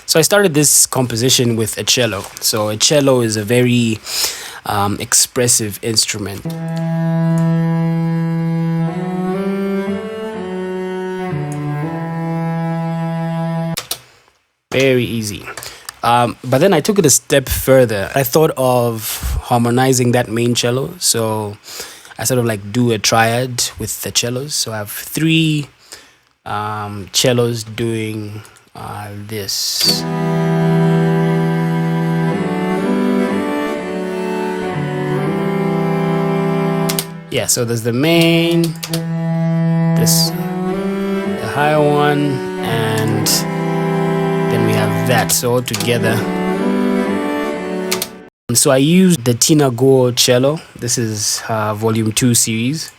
So I started this composition with a cello. So a cello is a very expressive instrument. Very easy. But then I took it a step further. I thought of harmonizing that main cello. So I sort of like do a triad with the cellos. So I have three cellos doing this. Yeah, so there's the main, this, the high one, and then we have that. So all together. So I used the Tina Gore cello. This is volume 2 series.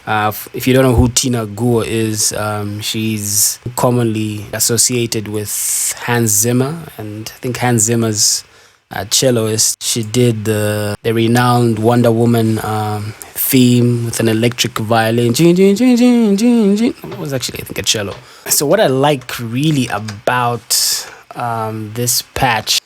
If you don't know who Tina Gore is, she's commonly associated with Hans Zimmer, and I think Hans Zimmer's celloist. She did the renowned Wonder Woman theme with an electric violin. It was actually, I think, a cello. So what I like really about this patch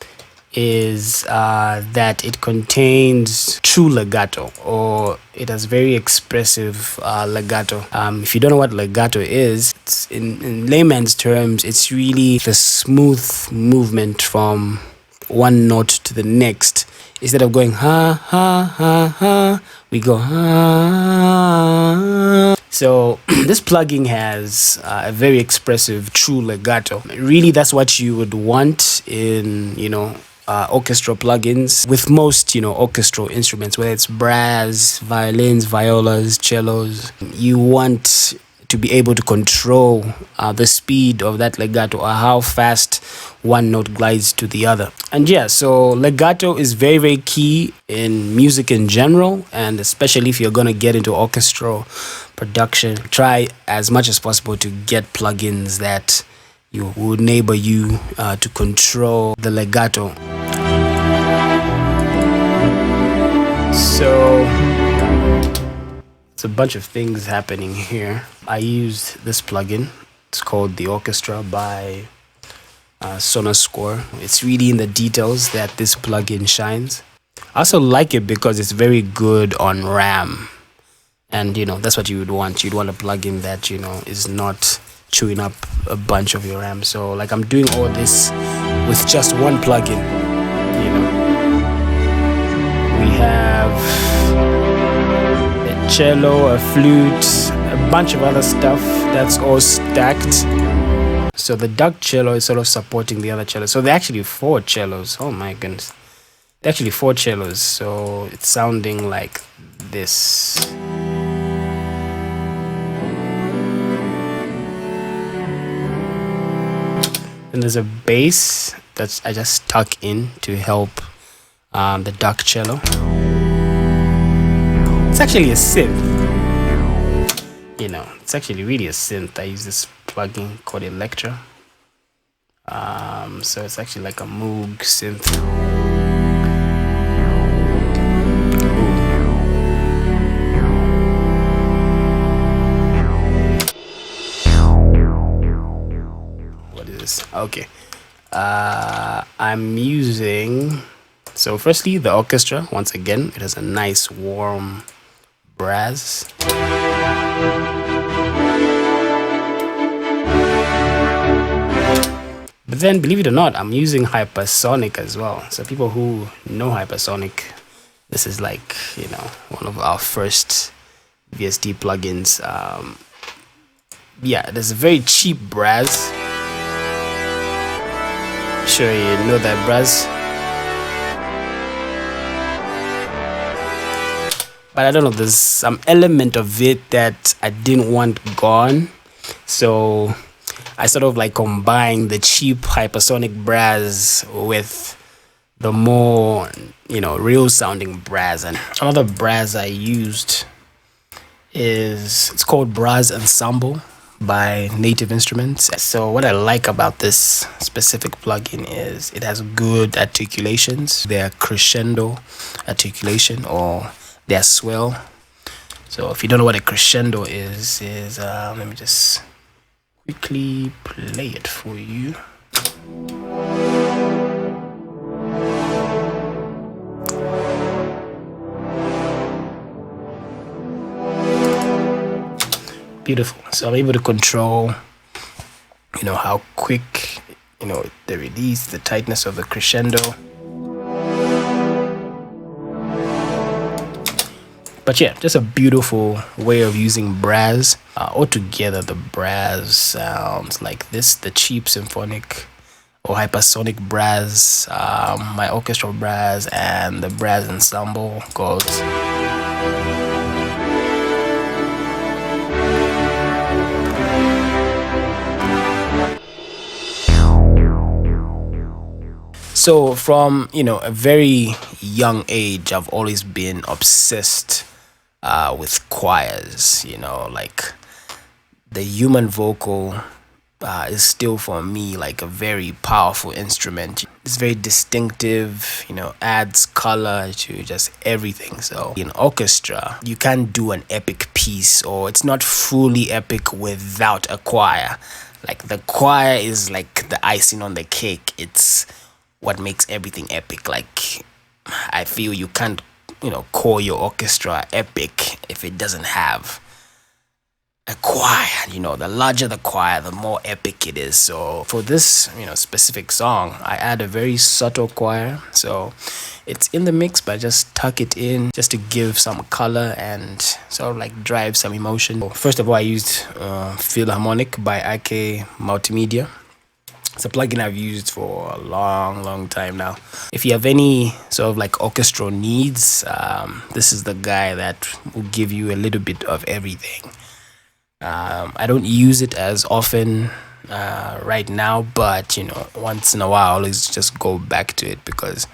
is that it contains true legato, or it has very expressive legato. If you don't know what legato is, it's in layman's terms, it's really the smooth movement from one note to the next. Instead of going ha ha ha ha, we go ha. So this plugin has a very expressive true legato. Really, that's what you would want in, orchestral plugins. With most, orchestral instruments, whether it's brass, violins, violas, cellos, you want to be able to control the speed of that legato, or how fast one note glides to the other. And yeah, so legato is very, very key in music in general, and especially if you're going to get into orchestral production. Try as much as possible to get plugins that will enable you to control the legato. So it's a bunch of things happening here. I used this plugin. It's called the Orchestral by Sonoscore. It's really in the details that this plugin shines. I also like it because it's very good on RAM. And, that's what you would want. You'd want a plugin that, is not chewing up a bunch of your RAM. So, like, I'm doing all this with just one plugin. We have a cello, a flute, a bunch of other stuff that's all stacked. So the duck cello is sort of supporting the other cello. So there are actually 4 cellos. Oh my goodness. There are actually 4 cellos. So it's sounding like this. And there's a bass that I just tuck in to help the duck cello. It's actually a synth. It's actually really a synth. I use this plugin called Electra. So it's actually like a Moog synth. What is this? Okay. I'm using, so firstly, the orchestra. Once again, it has a nice warm brass. But then, believe it or not, I'm using hypersonic as well. So people who know hypersonic, this is like, one of our first VST plugins. Yeah, there's a very cheap brass. Sure you know that brass. But I don't know, there's some element of it that I didn't want gone. So I sort of like combine the cheap hypersonic brass with the more, real sounding brass. And another brass I used it's called Brass Ensemble by Native Instruments. So what I like about this specific plugin is it has good articulations. Their crescendo articulation or their swell. So if you don't know what a crescendo is let me just quickly play it for you. Beautiful. So I'm able to control, how quick, the release, the tightness of the crescendo. But yeah, just a beautiful way of using brass. Altogether, the brass sounds like this: the cheap symphonic or hypersonic brass, my orchestral brass, and the brass ensemble goes. So from a very young age, I've always been obsessed with choirs. Like the human vocal is still for me like a very powerful instrument. It's very distinctive, adds color to just everything. So in orchestra, you can't do an epic piece, or it's not fully epic without a choir. Like the choir is like the icing on the cake. It's what makes everything epic. Like I feel you can't call your orchestra epic if it doesn't have a choir. The larger the choir, the more epic it is. So for this specific song, I add a very subtle choir. So it's in the mix, but I just tuck it in just to give some color and sort of like drive some emotion. First of all, I used Philharmonic by IK Multimedia. It's a plugin I've used for a long time now. If you have any sort of like orchestral needs, this is the guy that will give you a little bit of everything. I don't use it as often right now, but once in a while I always just go back to it because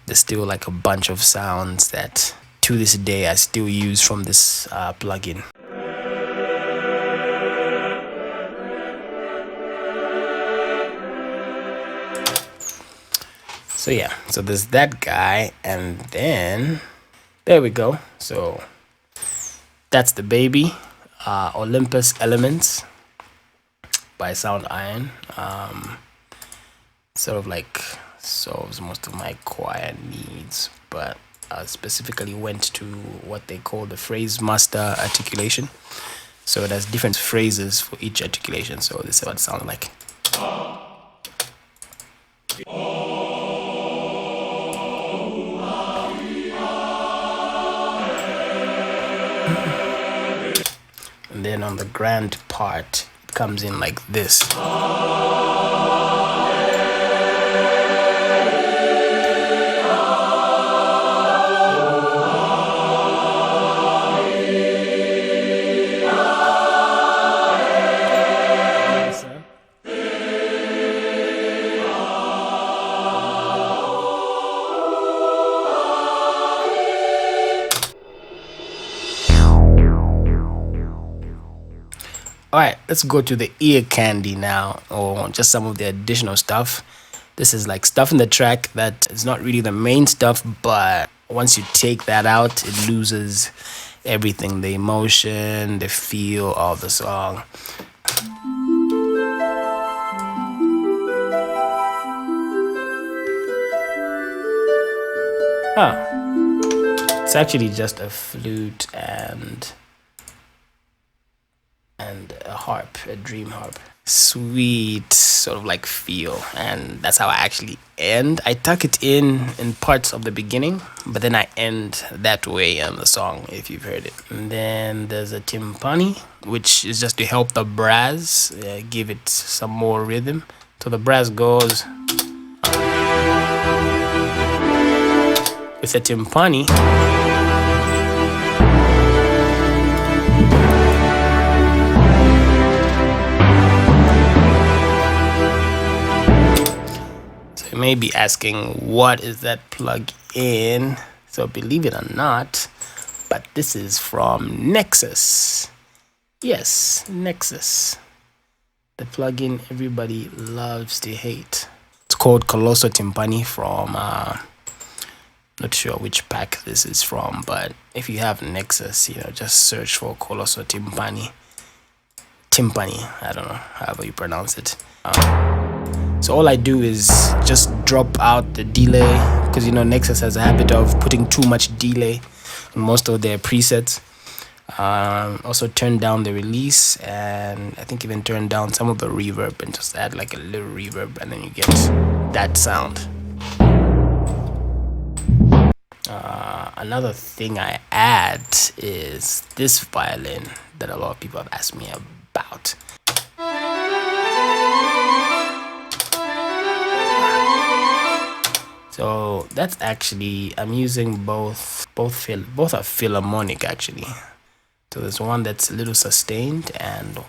there's still like a bunch of sounds that to this day I still use from this plugin. So yeah, so there's that guy, and then there we go. So that's the baby, Olympus Elements by Sound Iron. Sort of like solves most of my choir needs, but I specifically went to what they call the phrase master articulation. So it has different phrases for each articulation. So this is what it sounds like. And then on the grand part, it comes in like this. Alright, let's go to the ear candy now, or just some of the additional stuff. This is like stuff in the track that is not really the main stuff, but once you take that out, it loses everything: the emotion, the feel of the song. It's actually just a flute and a harp, a dream harp. Sweet sort of like feel, and that's how I actually end. I tuck it in parts of the beginning, but then I end that way in the song, if you've heard it. And then there's a timpani, which is just to help the brass, give it some more rhythm. So the brass goes with a timpani. may be asking, what is that plug-in? So believe it or not, but this is from Nexus. Yes, Nexus, the plugin everybody loves to hate. It's called Colosso Timpani from not sure which pack this is from, but if you have Nexus, just search for Colosso Timpani. I don't know, however you pronounce it. So all I do is just drop out the delay, because Nexus has a habit of putting too much delay in most of their presets. Also turn down the release, and I think even turn down some of the reverb and just add like a little reverb, and then you get that sound. Another thing I add is this violin that a lot of people have asked me about. So that's actually, I'm using both are philharmonic actually. So there's one that's a little sustained, and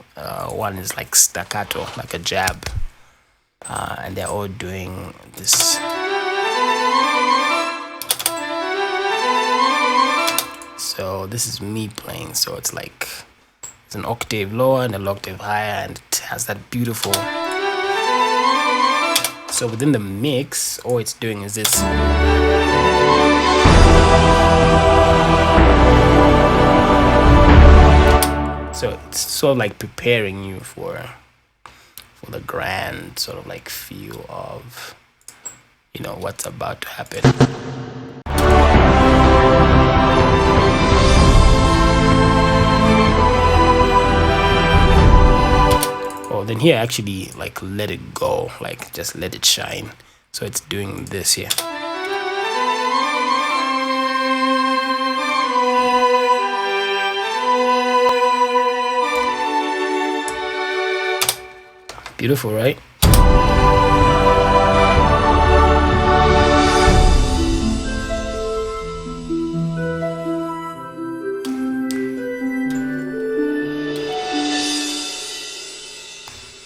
one is like staccato, like a jab, and they're all doing this. So this is me playing, so it's like it's an octave lower and an octave higher, and it has that beautiful. So within the mix, all it's doing is this. So it's sort of like preparing you for the grand sort of like feel of what's about to happen. Oh, then here actually like let it go, like just let it shine. So it's doing this here. Beautiful, right?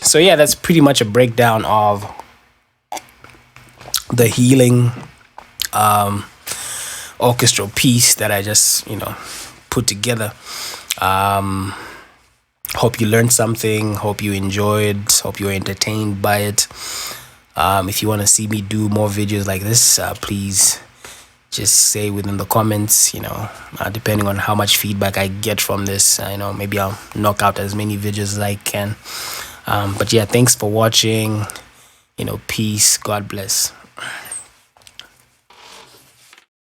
So yeah, that's pretty much a breakdown of the healing orchestral piece that I just put together. Hope you learned something, hope you enjoyed, hope you were entertained by it. If you want to see me do more videos like this, please just say within the comments, depending on how much feedback I get from this, maybe I'll knock out as many videos as I can. But yeah, thanks for watching. Peace, God bless.